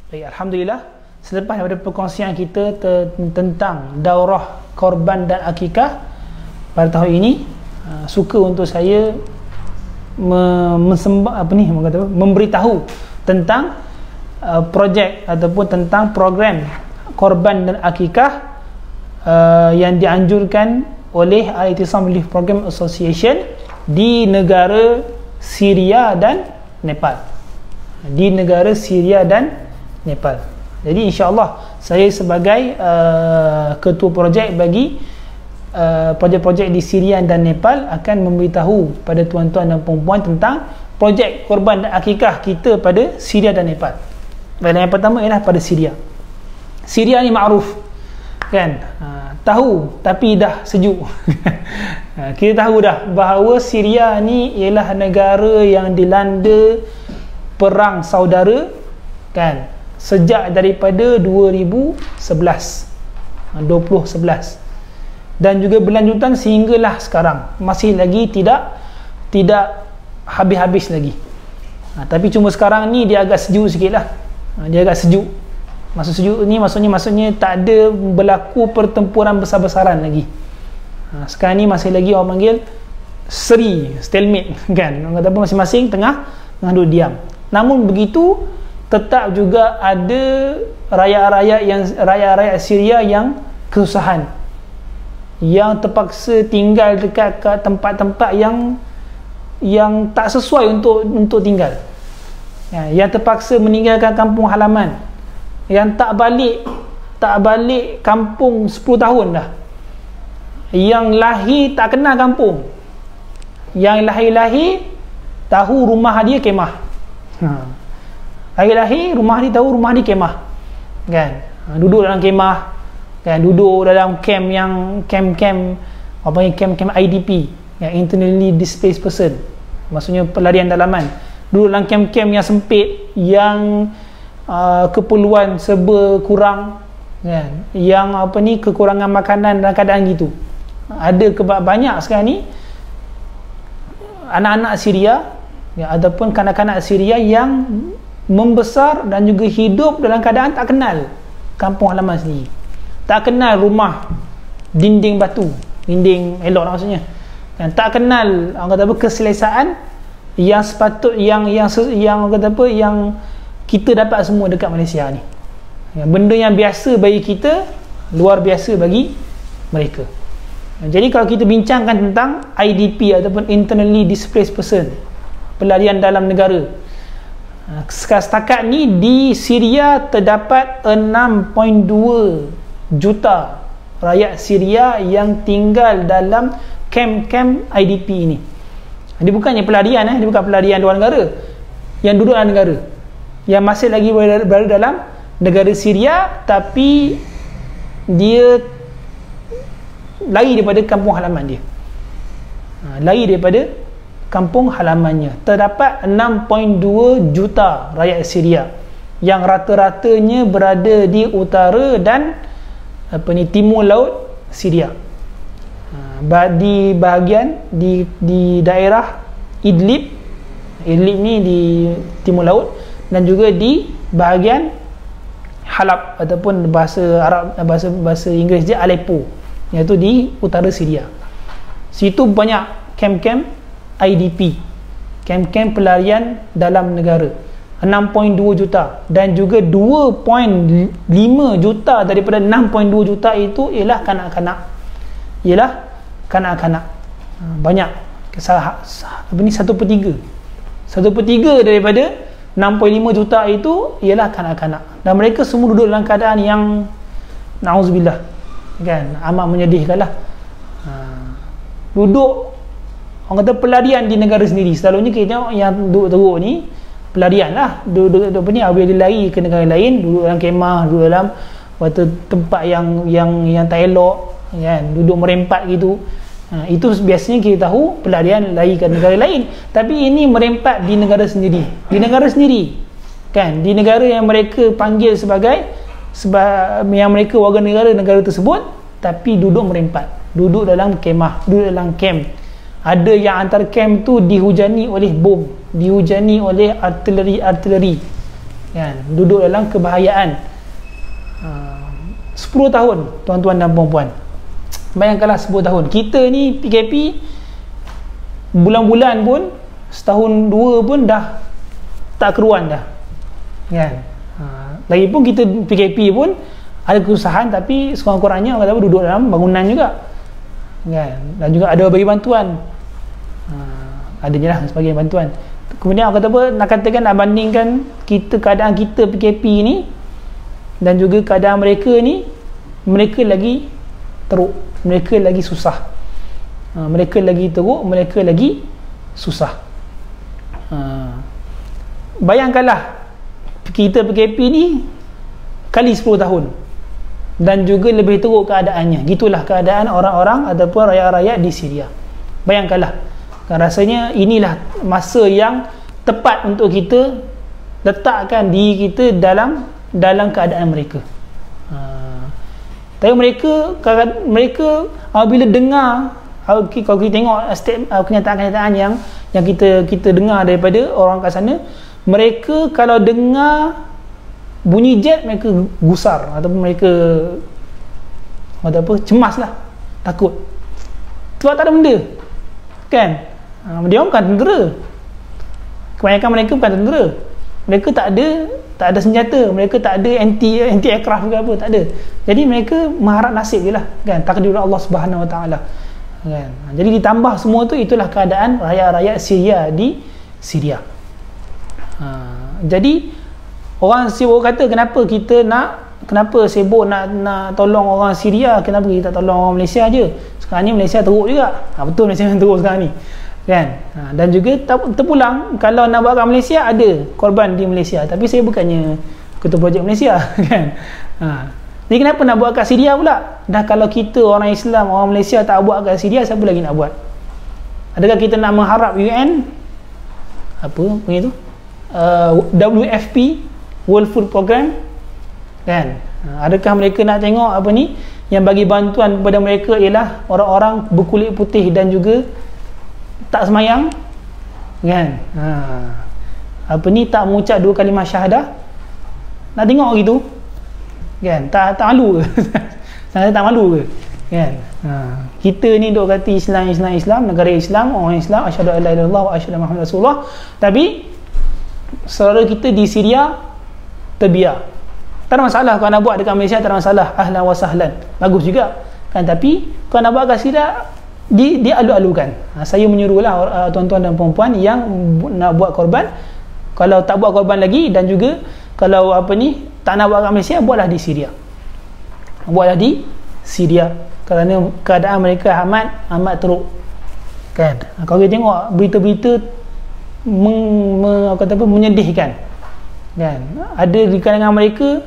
Baik, alhamdulillah, selepas daripada perkongsian kita tentang daurah korban dan akikah pada tahun ini, suka untuk saya memberitahu tentang projek ataupun tentang program korban dan akikah yang dianjurkan oleh Al-I'tisam Relief Program Association di negara Syria dan Nepal. Jadi insya-Allah saya sebagai ketua projek bagi projek-projek di Syria dan Nepal akan memberitahu pada tuan-tuan dan puan-puan tentang projek korban dan akikah kita pada Syria dan Nepal. Yang pertama ialah pada Syria. Syria ni makruf kan, tahu tapi dah sejuk. Kita tahu dah bahawa Syria ni ialah negara yang dilanda perang saudara kan, sejak daripada 2011 dan juga berlanjutan sehinggalah sekarang, masih lagi tidak habis-habis lagi. Tapi cuma sekarang ni dia agak sejuk sikit lah. Dia agak sejuk. Maksud sejuk ni maksudnya tak ada berlaku pertempuran besar-besaran lagi. Sekarang ni masih lagi orang panggil seri, stalemate kan. Orang kata apa, masing-masing tengah duduk diam. Namun begitu, tetap juga ada rakyat-rakyat Syria yang kesusahan, yang terpaksa tinggal dekat tempat-tempat yang tak sesuai untuk tinggal, yang terpaksa meninggalkan kampung halaman, yang tak balik kampung 10 tahun dah, yang lahir tak kenal kampung, yang lahir tahu rumah dia kemah. Lahir rumah dia tahu rumah dia kemah kan, duduk dalam kemah kan, duduk dalam camp apa panggil camp IDP, yang internally displaced person, maksudnya pelarian dalaman. Duduk dalam camp yang sempit, yang keperluan serba kurang kan, yang kekurangan makanan dalam keadaan gitu. Ada banyak sekarang ni anak-anak Syria ataupun kanak-kanak Syria yang membesar dan juga hidup dalam keadaan tak kenal kampung halaman sendiri, tak kenal rumah dinding batu, dinding elok lah maksudnya, dan tak kenal orang kata apa, keselesaan yang sepatut yang orang kata apa, yang kita dapat semua dekat Malaysia ni. Benda yang biasa bagi kita, luar biasa bagi mereka. Jadi kalau kita bincangkan tentang IDP ataupun internally displaced person, pelarian dalam negara, setakat ni di Syria terdapat 6.2 juta rakyat Syria yang tinggal dalam kamp-kamp IDP ini. Dia bukannya pelarian, dia bukan pelarian luar negara, yang duduk dalam negara, yang masih lagi berada dalam negara Syria, tapi dia lari daripada kampung halaman dia, lari daripada kampung halamannya. Terdapat 6.2 juta rakyat Syria yang rata-ratanya berada di utara dan timur laut Syria, di bahagian di daerah Idlib ni di timur laut, dan juga di bahagian Halab ataupun bahasa Arab, bahasa Inggeris dia Aleppo, iaitu di utara Syria. Situ banyak kamp-kamp IDP, kamp-kamp pelarian dalam negara. 6.2 juta, dan juga 2.5 juta daripada 6.2 juta itu ialah kanak-kanak. Banyak, satu per tiga daripada 6.5 juta itu ialah kanak-kanak, dan mereka semua duduk dalam keadaan yang na'udzubillah kan, amat menyedihkan lah. Duduk, orang kata pelarian di negara sendiri. Selalunya kita tengok yang duduk teruk ni pelarian lah, duduk ni bila dia lari ke negara lain, duduk dalam kemah, duduk dalam tempat yang tak elok kan, duduk merempat gitu. Itu biasanya kita tahu pelarian lari ke negara lain. Tapi ini merempat di negara sendiri, kan, di negara yang mereka panggil yang mereka warga negara tersebut, tapi duduk merempat, duduk dalam kemah, duduk dalam camp Ada yang antara camp tu dihujani oleh bom, dihujani oleh artileri, kan, duduk dalam kebahayaan. 10 tahun tuan-tuan dan puan-puan, bayangkanlah 10 tahun. Kita ni PKP bulan-bulan pun, setahun dua pun dah tak keruan dah, kan. Lagipun kita PKP pun ada kesusahan, tapi sekurang-kurangnya orang kata duduk dalam bangunan juga, kan, dan juga ada bagi bantuan, adanya lah sebagai bantuan. Kemudian orang kata apa, nak katakan, nak bandingkan kita, keadaan kita PKP ni dan juga keadaan mereka ni, mereka lagi teruk, mereka lagi susah, mereka lagi teruk, mereka lagi susah. Bayangkanlah kita PKP ni kali 10 tahun dan juga lebih teruk keadaannya. Gitulah keadaan orang-orang ataupun rakyat-rakyat di Syria. Bayangkanlah, kan, rasanya inilah masa yang tepat untuk kita letakkan diri kita dalam keadaan mereka. Tapi mereka apabila dengar, kalau kita tengok kenyataan-kenyataan yang kita dengar daripada orang kat sana, mereka kalau dengar bunyi jet, mereka gusar ataupun mereka cemas lah, takut, sebab tak ada benda, kan. Dia bukan tentera, kebanyakan mereka bukan tentera, mereka tak ada senjata, mereka tak ada anti aircraft ke apa, tak ada. Jadi mereka mengharap nasib je lah, kan, takdir Allah Subhanahu Wa Taala, kan. Jadi ditambah semua tu, itulah keadaan rakyat-rakyat Syria di Syria. Jadi orang sibuk kata, kenapa sibuk nak tolong orang Syria, kenapa kita tak tolong orang Malaysia je? Sekarang ni Malaysia teruk juga. Betul, Malaysia teruk sekarang ni, kan. Dan juga terpulang, kalau nak buat kat Malaysia, ada korban di Malaysia, tapi saya bukannya ketua projek Malaysia, kan. Jadi kenapa nak buat kat Syria pula? Dah kalau kita orang Islam, orang Malaysia tak buat kat Syria, siapa lagi nak buat? Adakah kita nak mengharap UN, apa begitu, WFP, World Food Program, kan? Adakah mereka nak tengok apa ni, yang bagi bantuan kepada mereka ialah orang-orang berkulit putih dan juga tak semayang, kan? Apa ni, tak mengucap 2 kalimah syahadah? Nak tengok gitu, kan? Tak malu ke? Saya tak malu ke, kan? Kita ni duk kata Islam, negara Islam, orang Islam, asyhadu an la ilaha illallah wa asyhadu anna Muhammadar Rasulullah, tapi saudara kita di Syria terbiar. Tak ada masalah kalau nak buat dekat Malaysia, tak ada masalah, ahlan wa sahlan, bagus juga, kan. Tapi kalau nak buat kat Syria, dia alu-alukan. Saya menyuruhlah tuan-tuan dan puan-puan yang nak buat korban, kalau tak buat korban lagi, dan juga kalau apa ni tak nak buat kat Malaysia, buatlah di Syria, buatlah di Syria, kerana keadaan mereka amat teruk, kan. Kalau kita tengok berita-berita menyedihkan, kan, ada di kalangan mereka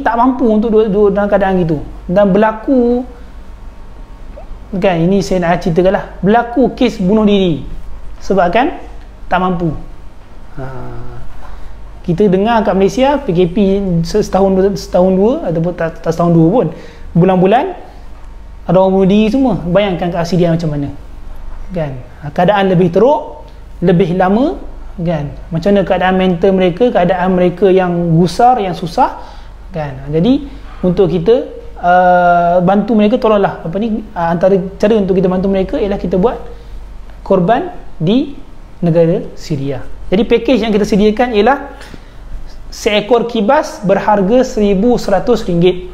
tak mampu untuk duduk dalam keadaan gitu, dan berlaku, kan, ini saya nak ceritakan lah, berlaku kes bunuh diri sebabkan tak mampu. Kita dengar kat Malaysia PKP setahun dua, ataupun tak setahun dua pun, bulan-bulan ada orang bunuh diri semua. Bayangkan kat Syria macam mana, kan. Keadaan lebih teruk, lebih lama, kan. Macam mana keadaan mental mereka, keadaan mereka yang gusar, yang susah, kan. Jadi untuk kita bantu mereka, tolonglah antara cara untuk kita bantu mereka ialah kita buat korban di negara Syria. Jadi package yang kita sediakan ialah seekor kibas berharga RM1,100,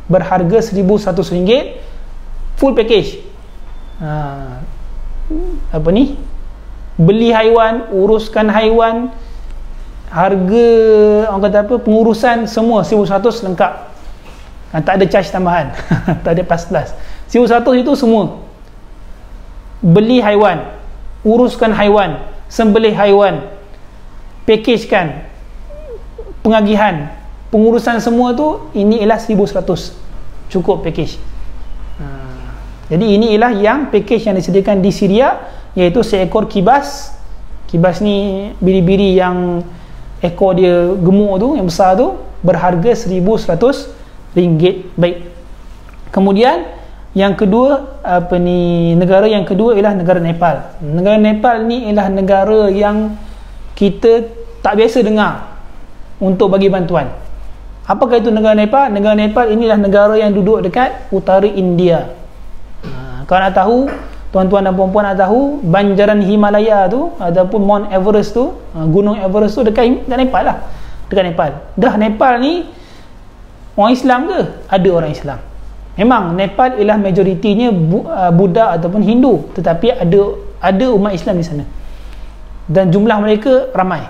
berharga RM1,100, full package. Beli haiwan, uruskan haiwan, harga orang kata apa, pengurusan semua RM1,100 lengkap, tak ada charge tambahan. Tak ada plus. RM1,100 itu semua. Beli haiwan, uruskan haiwan, sembelih haiwan, packagekan, pengagihan, pengurusan semua tu, ini ialah RM1,100, cukup package. Jadi ini ialah yang package yang disediakan di Syria, iaitu seekor kibas. Kibas ni biri-biri yang ekor dia gemuk tu, yang besar tu, berharga RM1,100. Baik. Kemudian Yang kedua, negara yang kedua ialah negara Nepal. Negara Nepal ni ialah negara yang kita tak biasa dengar untuk bagi bantuan. Apakah itu negara Nepal? Negara Nepal inilah negara yang duduk dekat utara India. Kalau nak tahu, tuan-tuan dan puan-puan nak tahu, banjaran Himalaya tu ataupun Mount Everest tu, Gunung Everest tu dekat Nepal lah. Dekat Nepal. Dah Nepal ni orang Islam ke? Ada orang Islam. Memang Nepal ialah majoritinya Buddha ataupun Hindu, tetapi ada umat Islam di sana. Dan jumlah mereka ramai.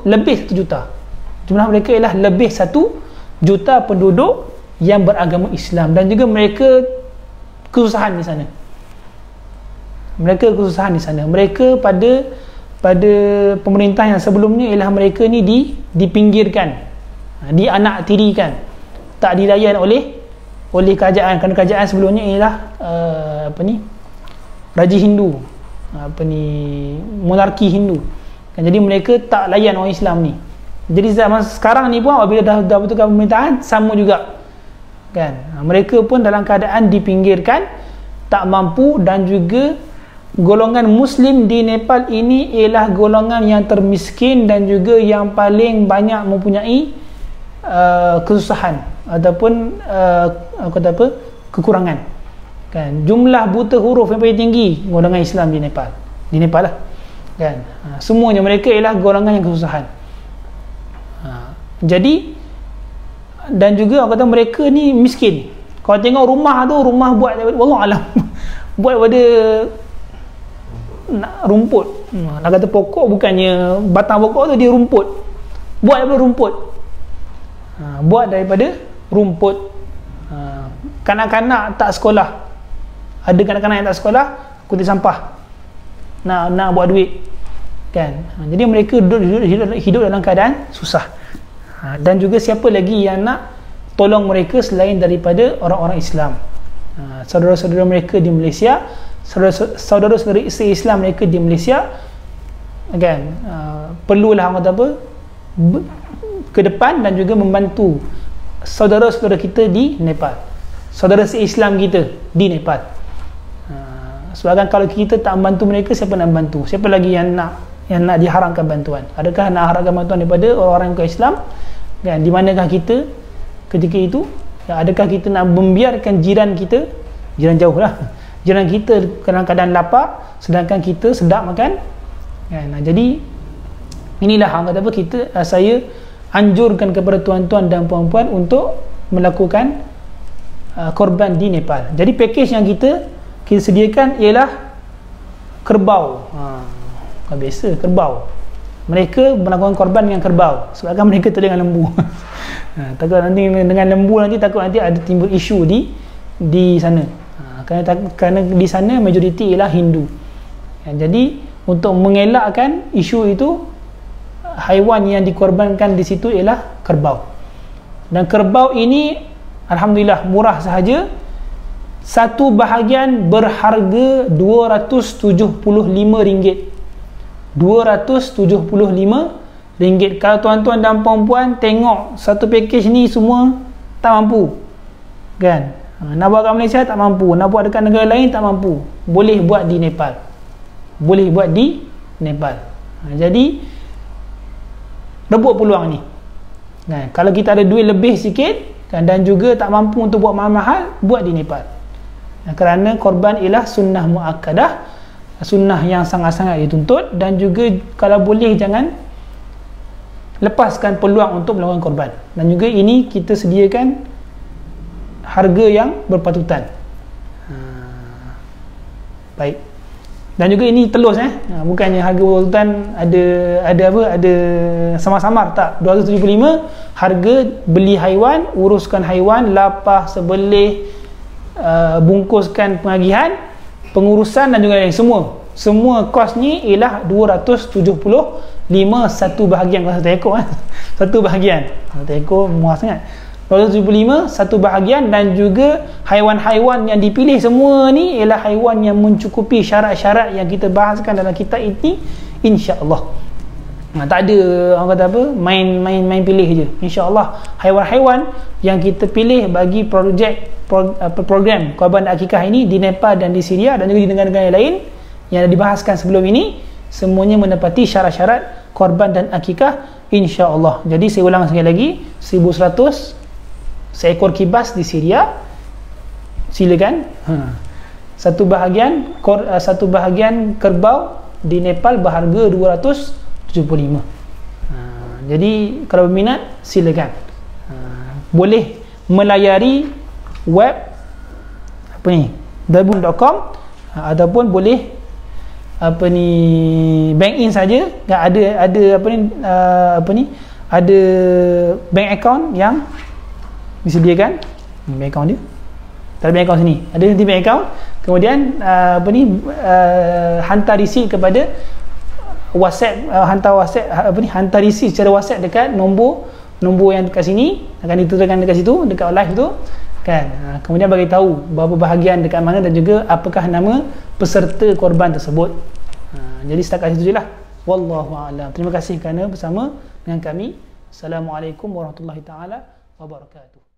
Lebih 1 juta. Jumlah mereka ialah lebih 1 juta penduduk yang beragama Islam, dan juga mereka kesusahan di sana. Mereka pada pemerintah yang sebelumnya ialah mereka ni dipinggirkan, dianaktirikan, tak dilayan oleh kerajaan, kerana kerajaan sebelumnya ialah Raja Hindu, monarki Hindu kan. Jadi mereka tak layan orang Islam ni. Jadi zaman sekarang ni pun apabila dah betulkan pemerintahan, sama juga kan, mereka pun dalam keadaan dipinggirkan, tak mampu. Dan juga golongan Muslim di Nepal ini ialah golongan yang termiskin dan juga yang paling banyak mempunyai kesusahan ataupun kekurangan kan. Jumlah buta huruf yang paling tinggi golongan Islam di Nepal lah kan. Semuanya mereka ialah golongan yang kesusahan. Jadi, dan juga orang kata mereka ni miskin. Kalau tengok rumah buat daripada, wallah alam, buat daripada rumput. Nak kata pokok, bukannya batang pokok tu, dia rumput. Buat daripada rumput. Kanak-kanak tak sekolah. Ada kanak-kanak yang tak sekolah, kutip sampah. Nak buat duit kan. Jadi mereka hidup dalam keadaan susah. Dan juga siapa lagi yang nak tolong mereka selain daripada orang-orang Islam? Saudara-saudara mereka di Malaysia, saudara-saudara Islam mereka di Malaysia kan, perlulah orang kata ke depan dan juga membantu saudara-saudara kita di Nepal, saudara se-Islam kita di Nepal. Sebab kalau kita tak membantu mereka, siapa nak membantu? Siapa lagi yang nak diharapkan bantuan? Adakah nak harapkan bantuan daripada orang-orang bukan Islam kan? Di manakah kita ketika itu? Adakah kita nak membiarkan jiran kita, jiran jauh lah, jiran kita dalam keadaan lapar sedangkan kita sedap makan kan? Jadi inilah saya anjurkan kepada tuan-tuan dan puan-puan untuk melakukan korban di Nepal. Jadi pakej yang kita sediakan ialah kerbau. Biasa kerbau, mereka melakukan korban dengan kerbau sebabkan mereka tu dengan lembu. Takut nanti dengan lembu takut nanti ada timbul isu di sana. Kerana di sana majoriti ialah Hindu. Jadi untuk mengelakkan isu itu, haiwan yang dikorbankan di situ ialah kerbau. Dan kerbau ini alhamdulillah murah sahaja. Satu bahagian berharga RM275. RM275. Kalau tuan-tuan dan puan-puan tengok satu pakej ni, semua tak mampu kan. Nak buat kat Malaysia tak mampu, nak buat dekat negara lain tak mampu, boleh buat di Nepal. Jadi rebut peluang ni kan. Kalau kita ada duit lebih sikit kan, dan juga tak mampu untuk buat mahal-mahal, buat di Nepal. Kerana korban ialah sunnah muakkadah, sunnah yang sangat-sangat dituntut. Dan juga kalau boleh jangan lepaskan peluang untuk melakukan korban. Dan juga ini kita sediakan harga yang berpatutan. Baik. Dan juga ini telus bukannya harga berpatutan ada samar-samar, tak. 275 harga beli haiwan, uruskan haiwan, lapah, sebelih, bungkuskan pengagihan, pengurusan dan juga lain, semua kos ni ialah 275. Satu bahagian, kalau satu ekor satu bahagian, satu ekor murah sangat. 275 satu bahagian. Dan juga haiwan-haiwan yang dipilih semua ni ialah haiwan yang mencukupi syarat-syarat yang kita bahaskan dalam kitab ini, insya-Allah. Tak ada orang kata main pilih je. InsyaAllah haiwan-haiwan yang kita pilih bagi projek program korban dan akikah ini di Nepal dan di Syria dan juga di negara-negara yang lain yang dah dibahaskan sebelum ini, semuanya menepati syarat-syarat korban dan akikah insya-Allah. Jadi saya ulang sekali lagi, 1100 seekor kibas di Syria, silakan. Satu bahagian kerbau di Nepal berharga 275. Jadi kalau berminat silakan. Boleh melayari web apa ni, dabun.com, ataupun boleh bank in saja. Ada ada bank account yang disediakan. Bank account dia tak ada, bank account sini ada, nanti bank account, kemudian hantar receipt kepada WhatsApp, hantar receipt secara WhatsApp dekat nombor yang dekat sini, akan dituturkan dekat situ, dekat live tu kan. Kemudian bagi tahu berapa bahagian dekat mana dan juga apakah nama peserta korban tersebut. Jadi setakat itu je lah. Wallahu a'lam. Terima kasih kerana bersama dengan kami. Assalamualaikum warahmatullahi taala wabarakatuh.